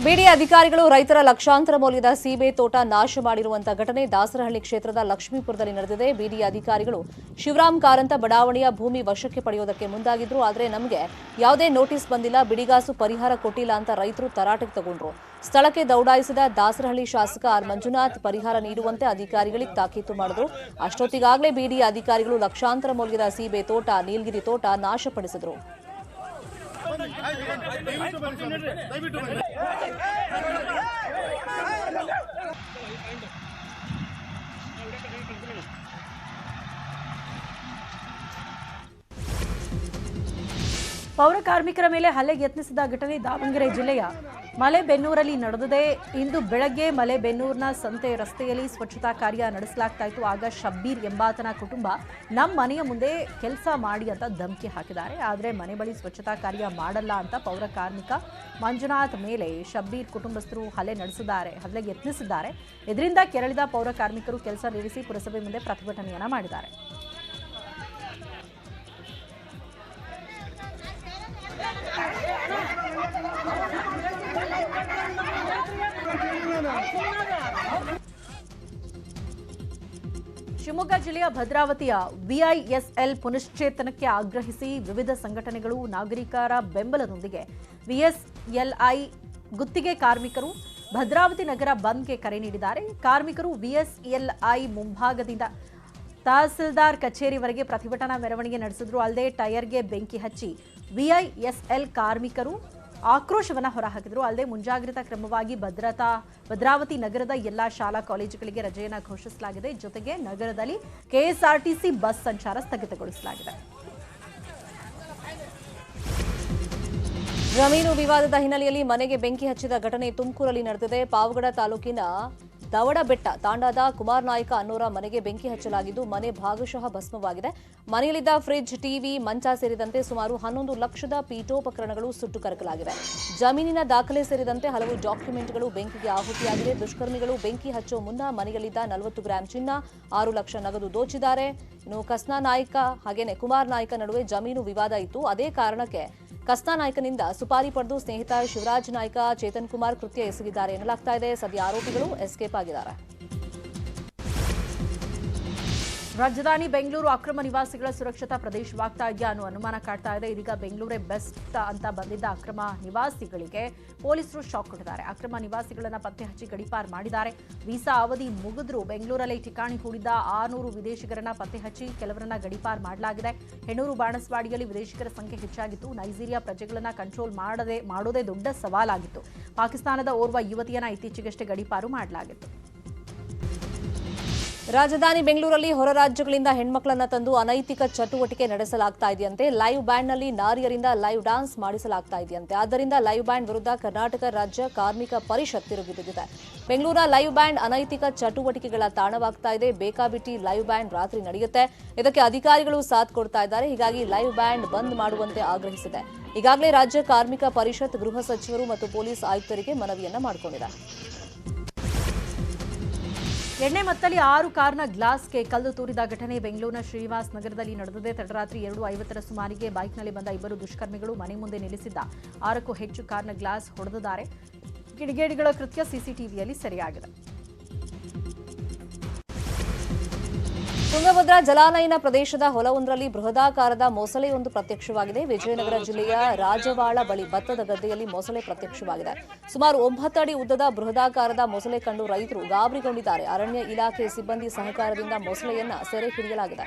ಬಿಡಿ ಅಧಿಕಾರಿಗಳು ರೈತರ ಲಕ್ಷಾಂತರ ಮೌಲ್ಯದ ಸೀಬೆ ತೋಟ ನಾಶ ಮಾಡಿರುವಂತಹ ಘಟನೆ ದಾಸರಹಳ್ಳಿ ಕ್ಷೇತ್ರದ ಲಕ್ಷ್ಮೀಪುರದಲ್ಲಿ ನಡೆದಿದೆ. ಬಿಡಿ ಅಧಿಕಾರಿಗಳು ಶಿವರಾಮ್ ಕಾರಂತ ಬಡಾವಣೆಯ ಭೂಮಿ ವಶಕ್ಕೆ ಪಡೆಯೋದಕ್ಕೆ ಮುಂದಾಗಿದ್ರು. ಆದರೆ ನಮಗೆ ಯಾವುದೇ ನೋಟಿಸ್ ಬಂದಿಲ್ಲ, ಬಿಡಿಗಾಸು ಪರಿಹಾರ ಕೊಟ್ಟಿಲ್ಲ ಅಂತ ರೈತರು ತರಾಟೆಗೆ ತಗೊಂಡ್ರು. ಸ್ಥಳಕ್ಕೆ ದೌಡಾಯಿಸಿದ ದಾಸರಹಳ್ಳಿ ಶಾಸಕ ಆರ್ ಮಂಜುನಾಥ್ ಪರಿಹಾರ ನೀಡುವಂತೆ ಅಧಿಕಾರಿಗಳಿಗೆ ತಾಕೀತು ಮಾಡಿದ್ರು. ಅಷ್ಟೊತ್ತಿಗಾಗಲೇ ಬಿಡಿ ಅಧಿಕಾರಿಗಳು ಲಕ್ಷಾಂತರ ಮೌಲ್ಯದ ಸೀಬೆ ತೋಟ, ನೀಲಗಿರಿ ತೋಟ ನಾಶಪಡಿಸಿದ್ರು. ಪೌರ ಕಾರ್ಮಿಕರ ಮೇಲೆ ಹಲ್ಲೆಗೆ ಯತ್ನಿಸಿದ ಘಟನೆ ದಾವಣಗೆರೆ ಜಿಲ್ಲೆಯ ಮಲೆಬೆನ್ನೂರಲ್ಲಿ ನಡೆದಿದೆ. ಇಂದು ಬೆಳಗ್ಗೆ ಮಲೆಬೆನ್ನೂರಿನ ಸಂತೆ ರಸ್ತೆಯಲ್ಲಿ ಸ್ವಚ್ಛತಾ ಕಾರ್ಯ ನಡೆಸಲಾಗ್ತಾ ಇತ್ತು. ಆಗ ಶಬ್ಬೀರ್ ಎಂಬಾತನ ಕುಟುಂಬ ನಮ್ಮ ಮನೆಯ ಮುಂದೆ ಕೆಲಸ ಮಾಡಿ ಅಂತ ಧಮಕಿ ಹಾಕಿದ್ದಾರೆ. ಆದರೆ ಮನೆ ಬಳಿ ಸ್ವಚ್ಛತಾ ಕಾರ್ಯ ಮಾಡಲ್ಲ ಅಂತ ಪೌರ ಕಾರ್ಮಿಕ ಮಂಜುನಾಥ್ ಮೇಲೆ ಶಬ್ಬೀರ್ ಕುಟುಂಬಸ್ಥರು ಹಲ್ಲೆಗೆ ಯತ್ನಿಸಿದ್ದಾರೆ. ಇದರಿಂದ ಕೆರಳಿದ ಪೌರ ಕಾರ್ಮಿಕರು ಕೆಲಸ ನಿಲ್ಲಿಸಿ ಪುರಸಭೆ ಮುಂದೆ ಪ್ರತಿಭಟನೆಯನ್ನ ಮಾಡಿದ್ದಾರೆ. ಶಿವಮೊಗ್ಗ ಜಿಲ್ಲೆಯ ಭದ್ರಾವತಿಯ ವಿಐಎಸ್ಎಲ್ ಪುನಶ್ಚೇತನಕ್ಕೆ ಆಗ್ರಹಿಸಿ ವಿವಿಧ ಸಂಘಟನೆಗಳು ನಾಗರಿಕರ ಬೆಂಬಲದೊಂದಿಗೆ ವಿಎಸ್ಎಲ್ಐ ಗುತ್ತಿಗೆ ಕಾರ್ಮಿಕರು ಭದ್ರಾವತಿ ನಗರ ಬಂದ್ಗೆ ಕರೆ ನೀಡಿದ್ದಾರೆ. ಕಾರ್ಮಿಕರು ವಿಎಸ್ಎಲ್ಐ ಮುಂಭಾಗದಿಂದ ತಹಸೀಲ್ದಾರ್ ಕಚೇರಿವರೆಗೆ ಪ್ರತಿಭಟನಾ ಮೆರವಣಿಗೆ ನಡೆಸಿದ್ರು. ಅಲ್ಲದೆ ಟೈರ್ಗೆ ಬೆಂಕಿ ಹಚ್ಚಿ ವಿಐಎಸ್ಎಲ್ ಕಾರ್ಮಿಕರು ಆಕ್ರೋಶವನ್ನು ಹೊರಹಾಕಿದರು. ಅಲ್ಲದೆ ಮುಂಜಾಗ್ರತಾ ಕ್ರಮವಾಗಿ ಭದ್ರಾವತಿ ನಗರದ ಎಲ್ಲಾ ಶಾಲಾ ಕಾಲೇಜುಗಳಿಗೆ ರಜೆಯನ್ನು ಘೋಷಿಸಲಾಗಿದೆ. ಜೊತೆಗೆ ನಗರದಲ್ಲಿ ಕೆಎಸ್ಆರ್ಟಿಸಿ ಬಸ್ ಸಂಚಾರ ಸ್ಥಗಿತಗೊಳಿಸಲಾಗಿದೆ. ಜಮೀನು ವಿವಾದದ ಹಿನ್ನೆಲೆಯಲ್ಲಿ ಮನೆಗೆ ಬೆಂಕಿ ಹಚ್ಚಿದ ಘಟನೆ ತುಮಕೂರಲ್ಲಿ ನಡೆದಿದೆ. ಪಾವಗಡ ತಾಲೂಕಿನ ದವಡಬೆಟ್ಟ ತಾಂಡಾದ ಕುಮಾರ್ ನಾಯ್ಕ ಅನ್ನೋರ ಮನೆಗೆ ಬೆಂಕಿ ಹಚ್ಚಲಾಗಿದ್ದು ಮನೆ ಭಾಗಶಃ ಭಸ್ಮವಾಗಿದೆ. ಮನೆಯಲ್ಲಿದ್ದ ಫ್ರಿಡ್ಜ್, ಟಿವಿ, ಮಂಚ ಸೇರಿದಂತೆ ಸುಮಾರು 11 ಲಕ್ಷದ ಪೀಠೋಪಕರಣಗಳು ಸುಟ್ಟು ಕರಕಲಾಗಿವೆ. ಜಮೀನಿನ ದಾಖಲೆ ಸೇರಿದಂತೆ ಹಲವು ಡಾಕ್ಯುಮೆಂಟ್ಗಳು ಬೆಂಕಿಗೆ ಆಹುತಿಯಾಗಿದೆ. ದುಷ್ಕರ್ಮಿಗಳು ಬೆಂಕಿ ಹಚ್ಚೋ ಮುನ್ನ ಮನೆಯಲ್ಲಿದ್ದ 40 ಗ್ರಾಂ ಚಿನ್ನ, 6 ಲಕ್ಷ ನಗದು ದೋಚಿದ್ದಾರೆ. ಇನ್ನು ಕಸ್ನಾ ನಾಯ್ಕ ಹಾಗೇನೆ ಕುಮಾರ್ ನಾಯ್ಕ ನಡುವೆ ಜಮೀನು ವಿವಾದ ಇತ್ತು. ಅದೇ ಕಾರಣಕ್ಕೆ ಕಸ್ನಾ ನಾಯ್ಕನಿಂದ ಸುಪಾರಿ ಪಡೆದು ಸ್ನೇಹಿತ ಶಿವರಾಜ್ ನಾಯ್ಕ, ಚೇತನ್ ಕುಮಾರ್ ಕೃತ್ಯ ಎಸಗಿದ್ದಾರೆ ಎನ್ನಲಾಗ್ತಾ ಇದೆ. ಸದ್ಯ ಆರೋಪಿಗಳು ಎಸ್ಕೇಪ್ ಆಗಿದ್ದಾರೆ. ರಾಜಧಾನಿ ಬೆಂಗಳೂರು ಅಕ್ರಮ ನಿವಾಸಿಗಳ ಸುರಕ್ಷತಾ ಪ್ರದೇಶವಾಗ್ತಾ ಇದೆಯಾ ಅನ್ನೋ ಅನುಮಾನ ಕಾಡ್ತಾ ಇದೆ. ಇದೀಗ ಬೆಂಗಳೂರೇ ಬೆಸ್ಟ್ ಅಂತ ಬಂದಿದ್ದ ಅಕ್ರಮ ನಿವಾಸಿಗಳಿಗೆ ಪೊಲೀಸರು ಶಾಕ್ ಕೊಟ್ಟಿದ್ದಾರೆ. ಅಕ್ರಮ ನಿವಾಸಿಗಳನ್ನ ಪತ್ತೆ ಹಚ್ಚಿ ಗಡೀಪಾರು ಮಾಡಿದ್ದಾರೆ. ವೀಸಾ ಅವಧಿ ಮುಗಿದ್ರೂ ಬೆಂಗಳೂರಲ್ಲಿ ಠಿಕಾಣಿ ಹೂಡಿದ್ದ 600 ವಿದೇಶಿಗರನ್ನ ಪತ್ತೆ ಹಚ್ಚಿ ಕೆಲವರನ್ನ ಗಡೀಪಾರು ಮಾಡಲಾಗಿದೆ. ಹೆಣ್ಣೂರು ಬಾಣಸ್ವಾಡಿಯಲ್ಲಿ ವಿದೇಶಿಗರ ಸಂಖ್ಯೆ ಹೆಚ್ಚಾಗಿತ್ತು. ನೈಜೀರಿಯಾ ಪ್ರಜೆಗಳನ್ನ ಕಂಟ್ರೋಲ್ ಮಾಡೋದೇ ದೊಡ್ಡ ಸವಾಲಾಗಿತ್ತು. ಪಾಕಿಸ್ತಾನದ ಓರ್ವ ಯುವತಿಯನ್ನ ಇತ್ತೀಚೆಗಷ್ಟೇ ಗಡೀಪಾರು ಮಾಡಲಾಗಿತ್ತು. ರಾಜಧಾನಿ ಬೆಂಗಳೂರಲ್ಲಿ ಹೊರ ರಾಜ್ಯಗಳಿಂದ ಹೆಣ್ಮಕ್ಳನ್ನ ತಂದು ಅನೈತಿಕ ಚಟುವಟಿಕೆ ನಡೆಸಲಾಗ್ತಾ ಇದೆಯಂತೆ. ಲೈವ್ ಬ್ಯಾಂಡ್ನಲ್ಲಿ ನಾರಿಯರಿಂದ ಲೈವ್ ಡಾನ್ಸ್ ಮಾಡಿಸಲಾಗ್ತಾ ಇದೆಯಂತೆ. ಆದ್ದರಿಂದ ಲೈವ್ ಬ್ಯಾಂಡ್ ವಿರುದ್ಧ ಕರ್ನಾಟಕ ರಾಜ್ಯ ಕಾರ್ಮಿಕ ಪರಿಷತ್ ತಿರುಗಿಬಿದ್ದಿದೆ. ಬೆಂಗಳೂರ ಲೈವ್ ಬ್ಯಾಂಡ್ ಅನೈತಿಕ ಚಟುವಟಿಕೆಗಳ ತಾಣವಾಗ್ತಾ ಇದೆ. ಬೇಕಾಬಿಟ್ಟಿ ಲೈವ್ ಬ್ಯಾಂಡ್ ರಾತ್ರಿ ನಡೆಯುತ್ತೆ. ಇದಕ್ಕೆ ಅಧಿಕಾರಿಗಳು ಸಾಥ್ ಕೊಡ್ತಾ ಇದ್ದಾರೆ. ಹೀಗಾಗಿ ಲೈವ್ ಬ್ಯಾಂಡ್ ಬಂದ್ ಮಾಡುವಂತೆ ಆಗ್ರಹಿಸಿದೆ. ಈಗಾಗಲೇ ರಾಜ್ಯ ಕಾರ್ಮಿಕ ಪರಿಷತ್ ಗೃಹ ಸಚಿವರು ಮತ್ತು ಪೊಲೀಸ್ ಆಯುಕ್ತರಿಗೆ ಮನವಿಯನ್ನ ಮಾಡಿಕೊಂಡಿದೆ. ಎಣ್ಣೆ ಮತ್ತಲ್ಲಿ 6 ಕಾರ್ನ ಗ್ಲಾಸ್ಗೆ ಕಲ್ಲು ತೂರಿದ ಘಟನೆ ಬೆಂಗಳೂರಿನ ಶ್ರೀನಿವಾಸ್ ನಗರದಲ್ಲಿ ನಡೆದಿದೆ. ತಡರಾತ್ರಿ 2:50 ಸುಮಾರಿಗೆ ಬೈಕ್ನಲ್ಲಿ ಬಂದ ಇಬ್ಬರು ದುಷ್ಕರ್ಮಿಗಳು ಮನೆ ಮುಂದೆ ನಿಲ್ಲಿಸಿದ್ದ 6ಕ್ಕೂ ಹೆಚ್ಚು ಕಾರ್ನ ಗ್ಲಾಸ್ ಹೊಡೆದಿದ್ದಾರೆ. ಕಿಡಿಗೇಡಿಗಳ ಕೃತ್ಯ ಸಿಸಿಟಿವಿಯಲ್ಲಿ ಸೆರೆಯಾಗಿದೆ. ತುಂಗಭದ್ರಾ ಜಲಾನಯನ ಪ್ರದೇಶದ ಹೊಲವೊಂದರಲ್ಲಿ ಬೃಹದಾಕಾರದ ಮೊಸಳೆಯೊಂದು ಪ್ರತ್ಯಕ್ಷವಾಗಿದೆ. ವಿಜಯನಗರ ಜಿಲ್ಲೆಯ ರಾಜವಾಳ ಬಳಿ ಭತ್ತದ ಗದ್ದೆಯಲ್ಲಿ ಮೊಸಳೆ ಪ್ರತ್ಯಕ್ಷವಾಗಿದೆ. ಸುಮಾರು 9 ಅಡಿ ಉದ್ದದ ಬೃಹದಾಕಾರದ ಮೊಸಳೆ ಕಂಡು ರೈತರು ಗಾಬರಿಗೊಂಡಿದ್ದಾರೆ. ಅರಣ್ಯ ಇಲಾಖೆ ಸಿಬ್ಬಂದಿ ಸಹಕಾರದಿಂದ ಮೊಸಳೆಯನ್ನ ಸೆರೆ ಹಿಡಿಯಲಾಗಿದೆ.